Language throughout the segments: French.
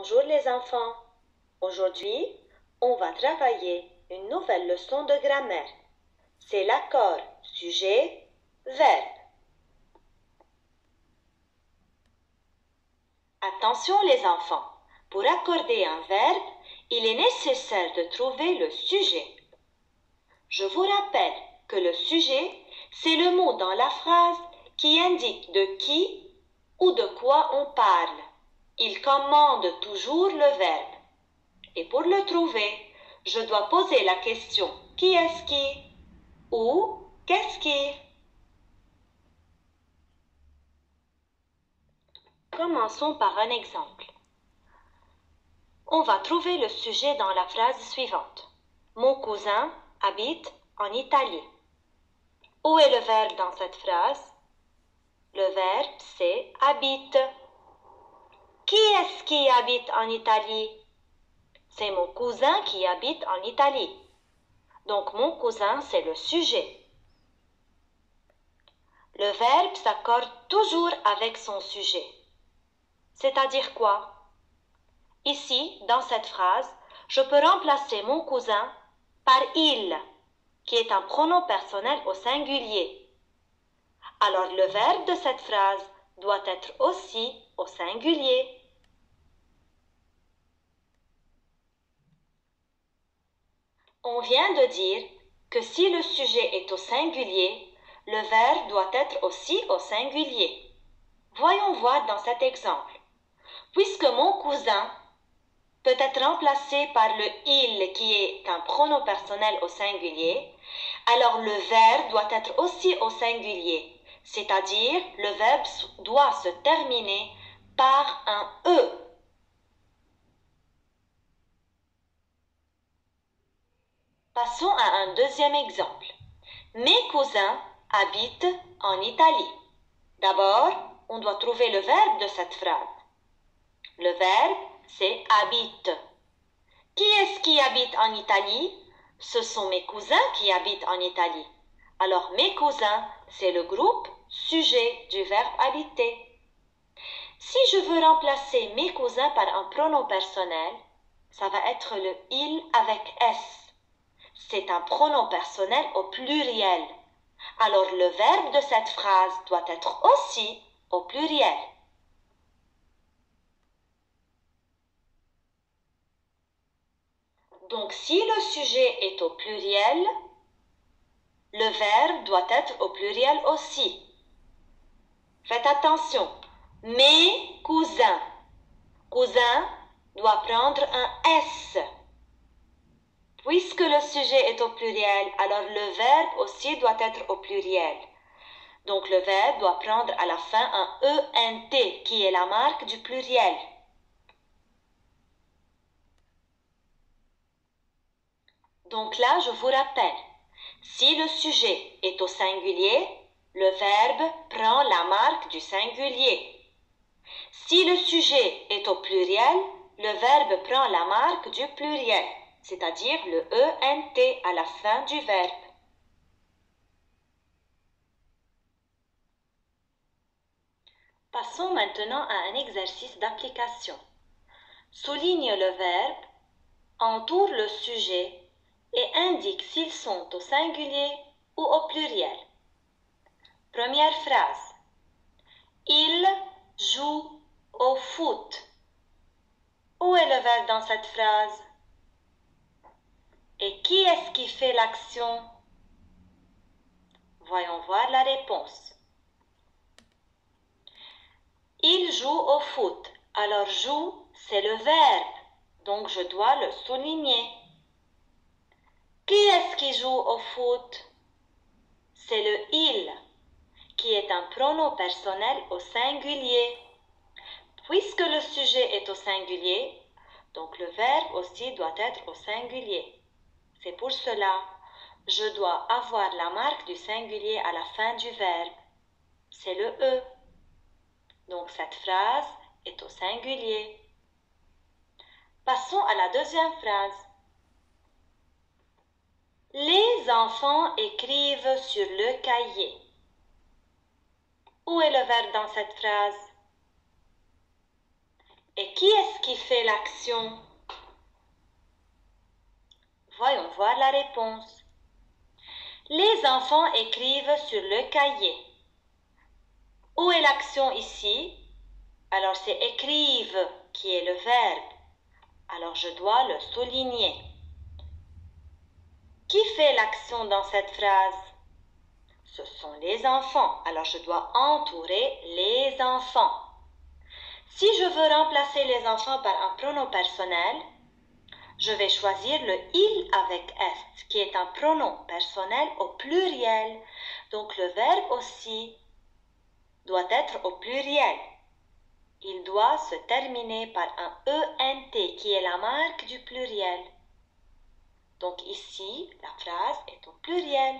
Bonjour les enfants. Aujourd'hui, on va travailler une nouvelle leçon de grammaire. C'est l'accord sujet-verbe. Attention les enfants, pour accorder un verbe, il est nécessaire de trouver le sujet. Je vous rappelle que le sujet, c'est le mot dans la phrase qui indique de qui ou de quoi on parle. Il commande toujours le verbe. Et pour le trouver, je dois poser la question « Qui est-ce qui ?» ou « Qu'est-ce qui ?» Commençons par un exemple. On va trouver le sujet dans la phrase suivante. Mon cousin habite en Italie. Où est le verbe dans cette phrase? Le verbe, c'est habite. Qui est-ce qui habite en Italie? C'est mon cousin qui habite en Italie. Donc, mon cousin, c'est le sujet. Le verbe s'accorde toujours avec son sujet. C'est-à-dire quoi? Ici, dans cette phrase, je peux remplacer mon cousin par il, qui est un pronom personnel au singulier. Alors, le verbe de cette phrase doit être aussi au singulier. On vient de dire que si le sujet est au singulier, le verbe doit être aussi au singulier. Voyons voir dans cet exemple. Puisque mon cousin peut être remplacé par le il qui est un pronom personnel au singulier, alors le verbe doit être aussi au singulier, c'est-à-dire le verbe doit se terminer par un E. Passons à un deuxième exemple. Mes cousins habitent en Italie. D'abord, on doit trouver le verbe de cette phrase. Le verbe, c'est habite. Qui est-ce qui habite en Italie? Ce sont mes cousins qui habitent en Italie. Alors, mes cousins, c'est le groupe sujet du verbe habiter. Si je veux remplacer mes cousins par un pronom personnel, ça va être le il avec S. C'est un pronom personnel au pluriel. Alors, le verbe de cette phrase doit être aussi au pluriel. Donc, si le sujet est au pluriel, le verbe doit être au pluriel aussi. Faites attention. Mes cousins. Cousin doit prendre un S. Puisque le sujet est au pluriel, alors le verbe aussi doit être au pluriel. Donc, le verbe doit prendre à la fin un ENT qui est la marque du pluriel. Donc là, je vous rappelle, si le sujet est au singulier, le verbe prend la marque du singulier. Si le sujet est au pluriel, le verbe prend la marque du pluriel, c'est-à-dire le ENT à la fin du verbe. Passons maintenant à un exercice d'application. Souligne le verbe, entoure le sujet et indique s'ils sont au singulier ou au pluriel. Première phrase. Il joue au foot. Où est le verbe dans cette phrase? Et qui est-ce qui fait l'action? Voyons voir la réponse. Il joue au foot. Alors joue, c'est le verbe, donc je dois le souligner. Qui est-ce qui joue au foot? C'est le il, qui est un pronom personnel au singulier. Puisque le sujet est au singulier, donc le verbe aussi doit être au singulier. C'est pour cela, je dois avoir la marque du singulier à la fin du verbe. C'est le E. Donc cette phrase est au singulier. Passons à la deuxième phrase. Les enfants écrivent sur le cahier. Où est le verbe dans cette phrase? Et qui est-ce qui fait l'action? Voyons voir la réponse. Les enfants écrivent sur le cahier. Où est l'action ici? Alors c'est écrivent qui est le verbe. Alors je dois le souligner. Qui fait l'action dans cette phrase? Ce sont les enfants. Alors je dois entourer les enfants. Si je veux remplacer les enfants par un pronom personnel, je vais choisir le il avec s, qui est un pronom personnel au pluriel. Donc le verbe aussi doit être au pluriel. Il doit se terminer par un ENT qui est la marque du pluriel. Donc ici, la phrase est au pluriel.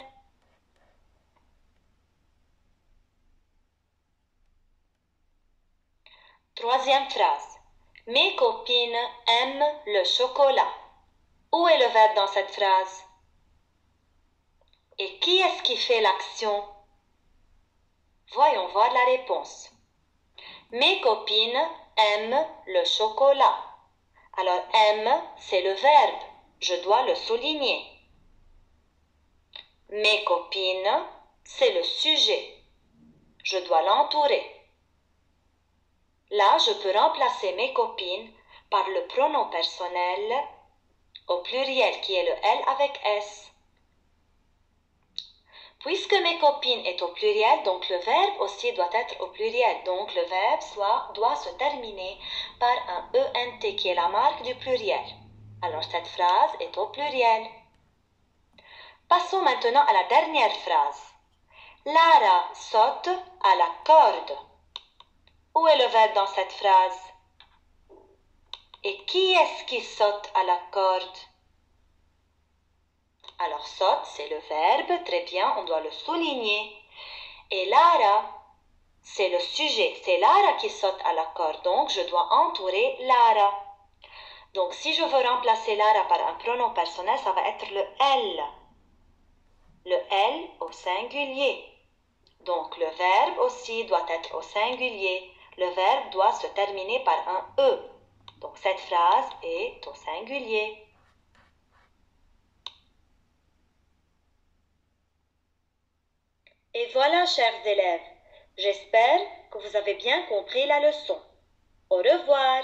Troisième phrase. Mes copines aiment le chocolat. Où est le verbe dans cette phrase? Et qui est-ce qui fait l'action? Voyons voir la réponse. Mes copines aiment le chocolat. Alors aime, c'est le verbe. Je dois le souligner. Mes copines, c'est le sujet. Je dois l'entourer. Là, je peux remplacer mes copines par le pronom personnel au pluriel qui est le L avec S. Puisque mes copines est au pluriel, donc le verbe aussi doit être au pluriel. Donc le verbe doit se terminer par un ENT qui est la marque du pluriel. Alors cette phrase est au pluriel. Passons maintenant à la dernière phrase. Lara saute à la corde. Où est le verbe dans cette phrase? Et qui est-ce qui saute à la corde? Alors saute, c'est le verbe, très bien, on doit le souligner. Et Lara, c'est le sujet, c'est Lara qui saute à la corde, donc je dois entourer Lara. Donc si je veux remplacer Lara par un pronom personnel, ça va être le L. Le L au singulier. Donc le verbe aussi doit être au singulier. Le verbe doit se terminer par un E. Donc cette phrase est au singulier. Et voilà, chers élèves, j'espère que vous avez bien compris la leçon. Au revoir.